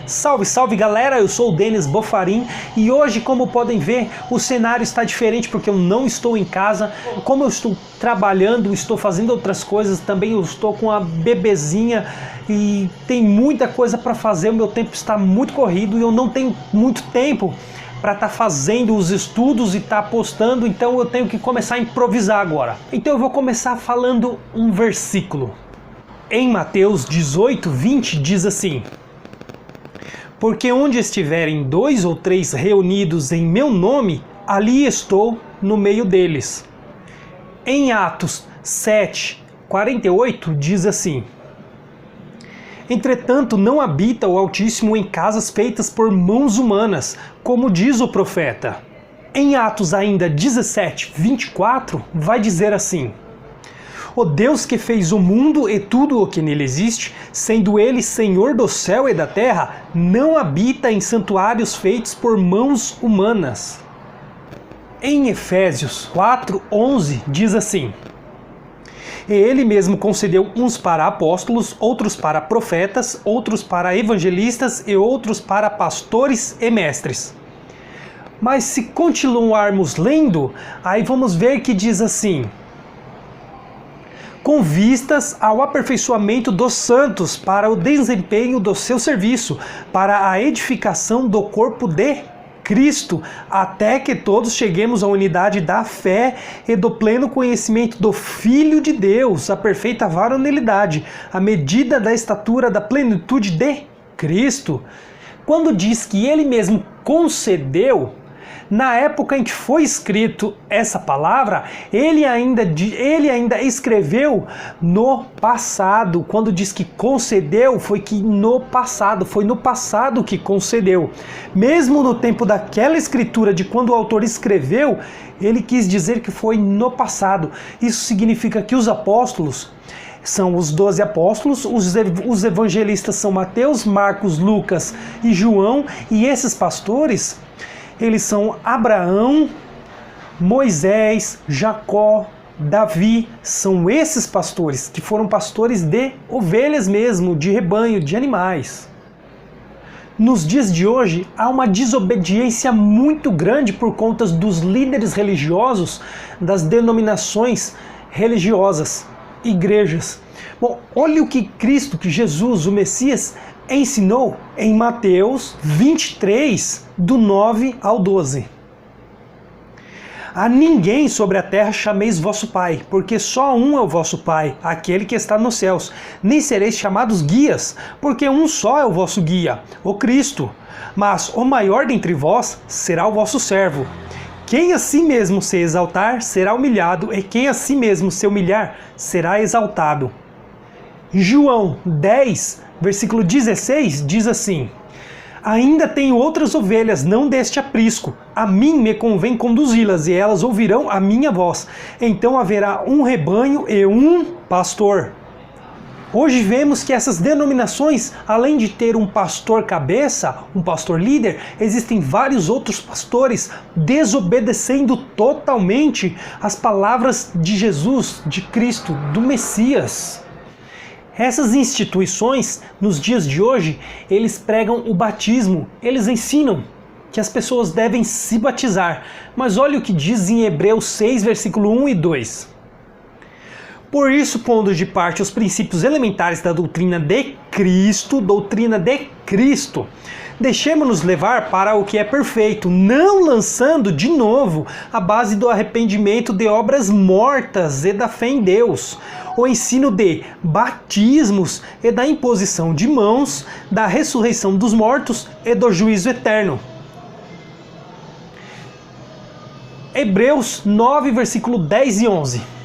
Salve, salve galera, eu sou o Denis Bofarin e hoje, como podem ver, o cenário está diferente porque eu não estou em casa. Como eu estou trabalhando, estou fazendo outras coisas, também eu estou com a bebezinha e tem muita coisa para fazer, o meu tempo está muito corrido e eu não tenho muito tempo para estar fazendo os estudos e estar postando, então eu tenho que começar a improvisar agora. Então eu vou começar falando um versículo. Em Mateus 18:20 diz assim: porque onde estiverem 2 ou 3 reunidos em meu nome, ali estou no meio deles. Em Atos 7:48 diz assim: entretanto não habita o Altíssimo em casas feitas por mãos humanas, como diz o profeta. Em Atos ainda 17:24 vai dizer assim: o Deus que fez o mundo e tudo o que nele existe, sendo ele Senhor do céu e da terra, não habita em santuários feitos por mãos humanas. Em Efésios 4:11 diz assim: e ele mesmo concedeu uns para apóstolos, outros para profetas, outros para evangelistas e outros para pastores e mestres. Mas se continuarmos lendo, aí vamos ver que diz assim: com vistas ao aperfeiçoamento dos santos para o desempenho do seu serviço, para a edificação do corpo de Cristo, até que todos cheguemos à unidade da fé e do pleno conhecimento do Filho de Deus, à perfeita varonilidade, à medida da estatura da plenitude de Cristo. Quando diz que ele mesmo concedeu, na época em que foi escrito essa palavra, ele ainda escreveu no passado. Quando diz que concedeu, foi no passado que concedeu. Mesmo no tempo daquela escritura, de quando o autor escreveu, ele quis dizer que foi no passado. Isso significa que os apóstolos são os 12 apóstolos, os evangelistas são Mateus, Marcos, Lucas e João, e esses pastores, eles são Abraão, Moisés, Jacó, Davi. São esses pastores que foram pastores de ovelhas mesmo, de rebanho, de animais. Nos dias de hoje, há uma desobediência muito grande por conta dos líderes religiosos das denominações religiosas, igrejas. Bom, olha o que Cristo, que Jesus, o Messias, ensinou em Mateus 23, do 9 ao 12. A ninguém sobre a terra chameis vosso Pai, porque só um é o vosso Pai, aquele que está nos céus. Nem sereis chamados guias, porque um só é o vosso guia, o Cristo. Mas o maior dentre vós será o vosso servo. Quem a si mesmo se exaltar, será humilhado, e quem a si mesmo se humilhar, será exaltado. João 10, versículo 16, diz assim: ainda tenho outras ovelhas, não deste aprisco. A mim me convém conduzi-las, e elas ouvirão a minha voz. Então haverá um rebanho e um pastor. Hoje vemos que essas denominações, além de ter um pastor cabeça, um pastor líder, existem vários outros pastores desobedecendo totalmente as palavras de Jesus, de Cristo, do Messias. Essas instituições, nos dias de hoje, eles pregam o batismo, eles ensinam que as pessoas devem se batizar. Mas olha o que diz em Hebreus 6, versículo 1 e 2. Por isso, pondo de parte os princípios elementares da doutrina de Cristo, deixemos-nos levar para o que é perfeito, não lançando de novo a base do arrependimento de obras mortas e da fé em Deus, o ensino de batismos e da imposição de mãos, da ressurreição dos mortos e do juízo eterno. Hebreus 9, versículo 10 e 11.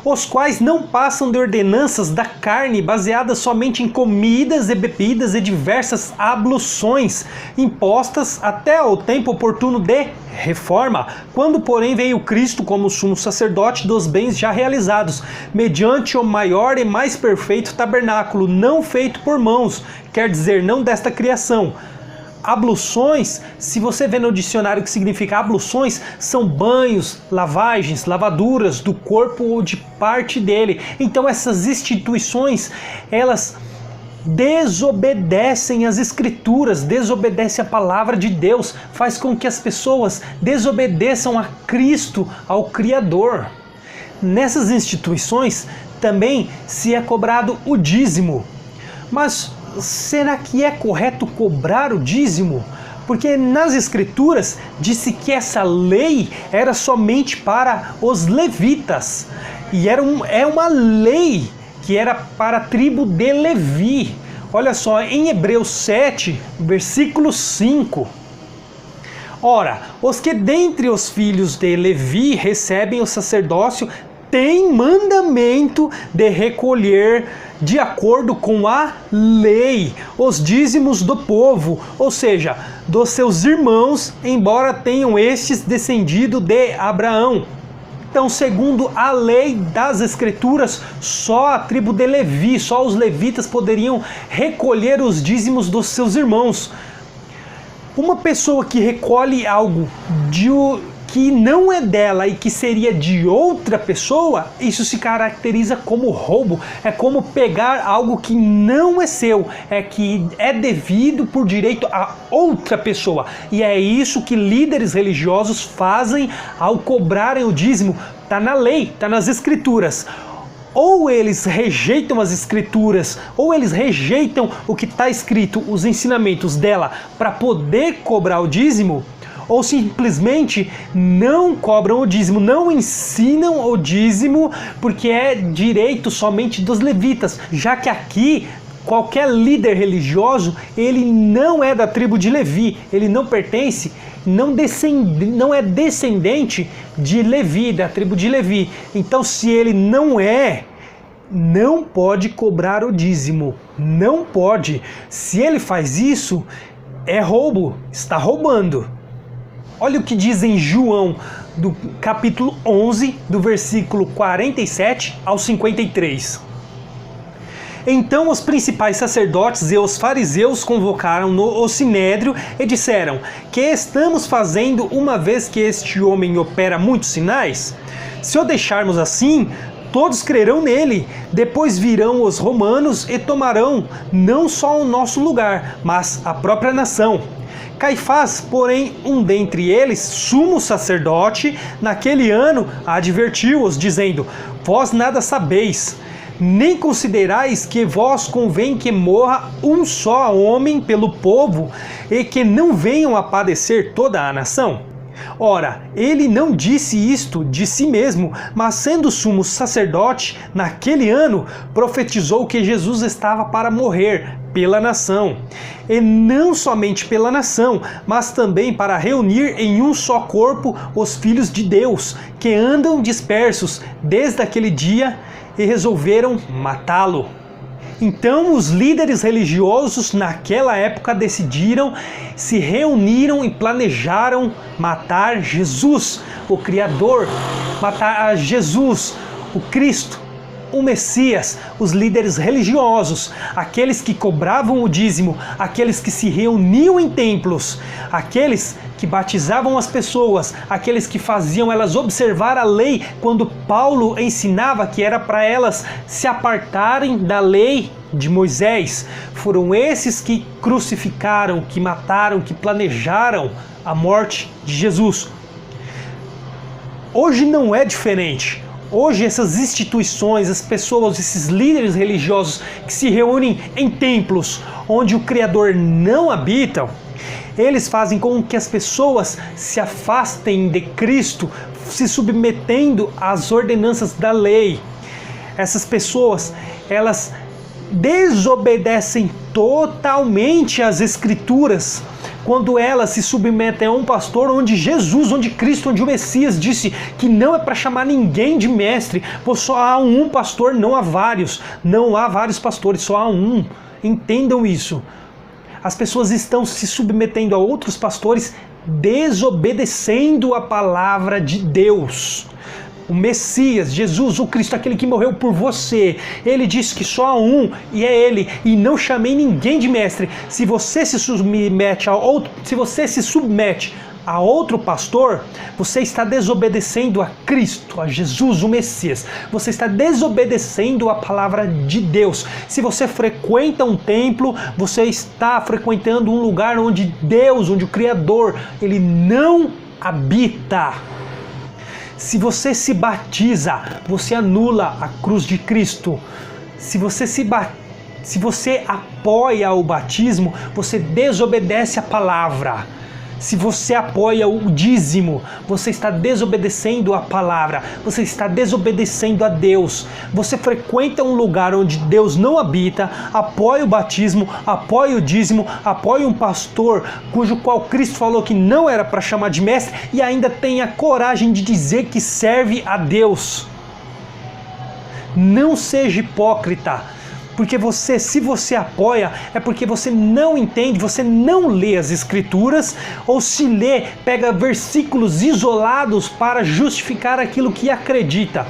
Os quais não passam de ordenanças da carne, baseadas somente em comidas e bebidas e diversas abluções, impostas até ao tempo oportuno de reforma, quando porém veio Cristo como sumo sacerdote dos bens já realizados, mediante o maior e mais perfeito tabernáculo, não feito por mãos, quer dizer, não desta criação. Abluções, se você vê no dicionário o que significa abluções, são banhos, lavagens, lavaduras do corpo ou de parte dele. Então essas instituições, elas desobedecem as Escrituras, desobedecem a palavra de Deus, faz com que as pessoas desobedeçam a Cristo, ao Criador. Nessas instituições também se é cobrado o dízimo. Mas será que é correto cobrar o dízimo? Porque nas Escrituras disse que essa lei era somente para os levitas. E é uma lei que era para a tribo de Levi. Olha só, em Hebreus 7, versículo 5. Ora, os que dentre os filhos de Levi recebem o sacerdócio têm mandamento de recolher, de acordo com a lei, os dízimos do povo, ou seja, dos seus irmãos, embora tenham estes descendido de Abraão. Então, segundo a lei das Escrituras, só a tribo de Levi, só os levitas poderiam recolher os dízimos dos seus irmãos. Uma pessoa que recolhe algo que não é dela e que seria de outra pessoa, isso se caracteriza como roubo. É como pegar algo que não é seu, que é devido por direito a outra pessoa. E é isso que líderes religiosos fazem ao cobrarem o dízimo. Está na lei, está nas Escrituras. Ou eles rejeitam as Escrituras, ou eles rejeitam o que está escrito, os ensinamentos dela, para poder cobrar o dízimo, ou simplesmente não cobram o dízimo, não ensinam o dízimo, porque é direito somente dos levitas, já que aqui qualquer líder religioso, ele não é da tribo de Levi, ele não pertence, não é descendente de Levi, da tribo de Levi. Então, se ele não pode cobrar o dízimo, não pode. Se ele faz isso, é roubo, está roubando. Olha o que diz em João, do capítulo 11, do versículo 47 ao 53. Então os principais sacerdotes e os fariseus convocaram o sinédrio e disseram: que estamos fazendo uma vez que este homem opera muitos sinais? Se o deixarmos assim, todos crerão nele. Depois virão os romanos e tomarão não só o nosso lugar, mas a própria nação. Caifás, porém, um dentre eles, sumo sacerdote, naquele ano advertiu-os, dizendo: vós nada sabeis, nem considerais que vós convém que morra um só homem pelo povo, e que não venham a padecer toda a nação? Ora, ele não disse isto de si mesmo, mas sendo sumo sacerdote, naquele ano, profetizou que Jesus estava para morrer pela nação. E não somente pela nação, mas também para reunir em um só corpo os filhos de Deus, que andam dispersos desde aquele dia, e resolveram matá-lo. Então os líderes religiosos naquela época decidiram, se reuniram e planejaram matar Jesus, o Criador, matar Jesus, o Cristo, o Messias. Os líderes religiosos, aqueles que cobravam o dízimo, aqueles que se reuniam em templos, aqueles que batizavam as pessoas, aqueles que faziam elas observar a lei, quando Paulo ensinava que era para elas se apartarem da lei de Moisés. Foram esses que crucificaram, que mataram, que planejaram a morte de Jesus. Hoje não é diferente. Hoje essas instituições, as pessoas, esses líderes religiosos que se reúnem em templos onde o Criador não habita, eles fazem com que as pessoas se afastem de Cristo, se submetendo às ordenanças da lei. Essas pessoas, elas desobedecem totalmente às Escrituras quando elas se submetem a um pastor onde Jesus, onde Cristo, onde o Messias disse que não é para chamar ninguém de mestre, pois só há um pastor, não há vários. Não há vários pastores, só há um. Entendam isso. As pessoas estão se submetendo a outros pastores, desobedecendo a palavra de Deus. O Messias, Jesus, o Cristo, aquele que morreu por você, ele disse que só há um, e é ele, e não chamei ninguém de mestre. Se você se submete a outro pastor, você está desobedecendo a Cristo, a Jesus, o Messias. Você está desobedecendo a palavra de Deus. Se você frequenta um templo, você está frequentando um lugar onde Deus, onde o Criador, Ele não habita. Se você se batiza, você anula a cruz de Cristo. Se você apoia o batismo, você desobedece a palavra. Se você apoia o dízimo, você está desobedecendo a palavra, você está desobedecendo a Deus. Você frequenta um lugar onde Deus não habita, apoia o batismo, apoia o dízimo, apoia um pastor cujo qual Cristo falou que não era para chamar de mestre e ainda tem a coragem de dizer que serve a Deus. Não seja hipócrita. Porque se você apoia, é porque você não entende, você não lê as Escrituras, ou se lê, pega versículos isolados para justificar aquilo que acredita.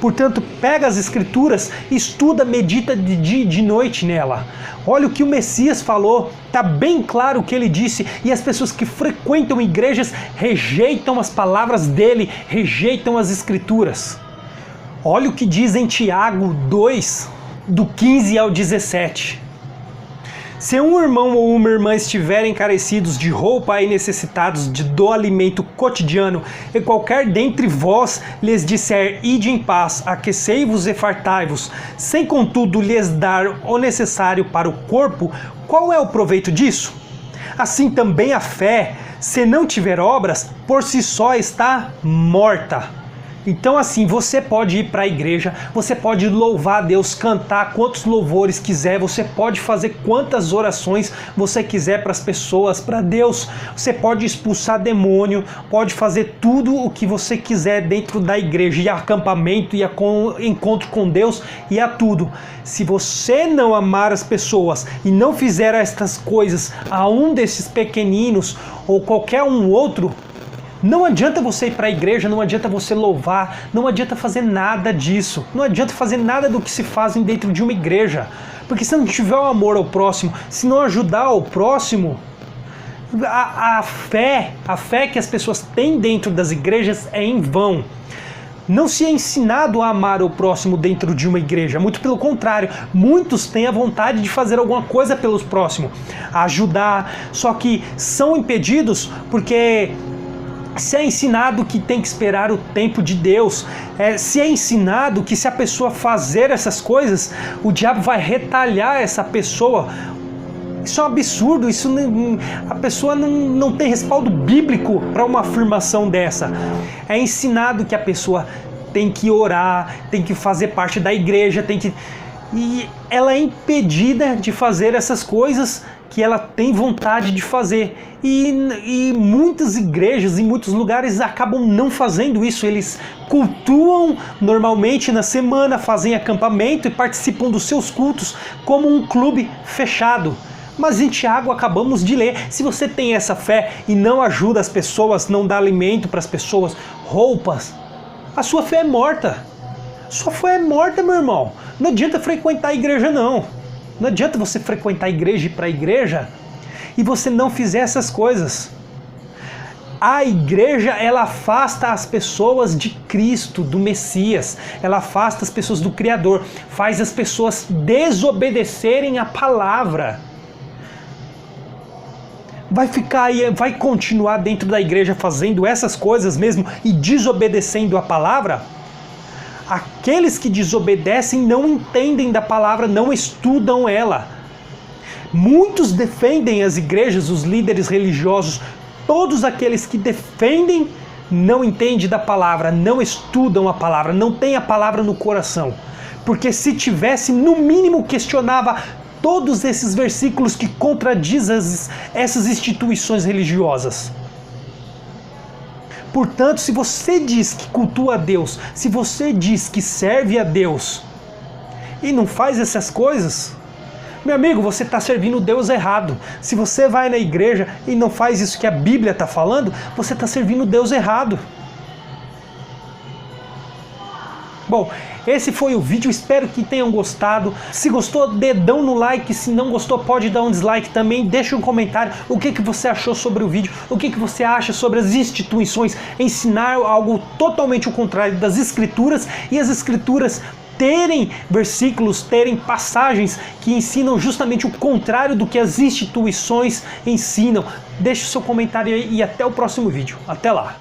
Portanto, pega as Escrituras, estuda, medita de dia e de noite nela. Olha o que o Messias falou, está bem claro o que ele disse, e as pessoas que frequentam igrejas rejeitam as palavras dele, rejeitam as Escrituras. Olha o que diz em Tiago 2, do 15 ao 17. Se um irmão ou uma irmã estiverem carecidos de roupa e necessitados do alimento cotidiano, e qualquer dentre vós lhes disser, ide em paz, aquecei-vos e fartai-vos, sem contudo lhes dar o necessário para o corpo, qual é o proveito disso? Assim também a fé, se não tiver obras, por si só está morta. Então assim, você pode ir para a igreja, você pode louvar a Deus, cantar quantos louvores quiser, você pode fazer quantas orações você quiser para as pessoas, para Deus. Você pode expulsar demônio, pode fazer tudo o que você quiser dentro da igreja, e acampamento, e encontro com Deus, e a tudo. Se você não amar as pessoas e não fizer estas coisas a um desses pequeninos ou qualquer um outro, não adianta você ir para a igreja, não adianta você louvar, não adianta fazer nada disso. Não adianta fazer nada do que se fazem dentro de uma igreja. Porque se não tiver o amor ao próximo, se não ajudar o próximo, a fé que as pessoas têm dentro das igrejas é em vão. Não se é ensinado a amar o próximo dentro de uma igreja. Muito pelo contrário, muitos têm a vontade de fazer alguma coisa pelos próximos, ajudar, só que são impedidos porque se é ensinado que tem que esperar o tempo de Deus, se é ensinado que se a pessoa fazer essas coisas, o diabo vai retalhar essa pessoa. Isso é um absurdo, a pessoa não tem respaldo bíblico para uma afirmação dessa. É ensinado que a pessoa tem que orar, tem que fazer parte da igreja, e ela é impedida de fazer essas coisas que ela tem vontade de fazer. E muitas igrejas, em muitos lugares, acabam não fazendo isso. Eles cultuam normalmente na semana, fazem acampamento e participam dos seus cultos como um clube fechado. Mas em Tiago acabamos de ler, se você tem essa fé e não ajuda as pessoas, não dá alimento para as pessoas, roupas, a sua fé é morta. Sua fé é morta, meu irmão. Não adianta frequentar a igreja, não. Não adianta você frequentar a igreja e ir para a igreja e você não fizer essas coisas. A igreja, ela afasta as pessoas de Cristo, do Messias. Ela afasta as pessoas do Criador. Faz as pessoas desobedecerem a palavra. Vai continuar dentro da igreja fazendo essas coisas mesmo e desobedecendo a palavra? Aqueles que desobedecem não entendem da palavra, não estudam ela. Muitos defendem as igrejas, os líderes religiosos, todos aqueles que defendem não entendem da palavra, não estudam a palavra, não têm a palavra no coração. Porque se tivesse, no mínimo questionava todos esses versículos que contradizem essas instituições religiosas. Portanto, se você diz que cultua a Deus, se você diz que serve a Deus e não faz essas coisas, meu amigo, você está servindo o Deus errado. Se você vai na igreja e não faz isso que a Bíblia está falando, você está servindo o Deus errado. Bom, Bom, esse foi o vídeo, espero que tenham gostado. Se gostou, dedão no like, se não gostou, pode dar um dislike também. Deixa um comentário o que você achou sobre o vídeo, o que você acha sobre as instituições ensinar algo totalmente o contrário das escrituras, e as escrituras terem versículos, terem passagens que ensinam justamente o contrário do que as instituições ensinam. Deixe o seu comentário aí e até o próximo vídeo. Até lá!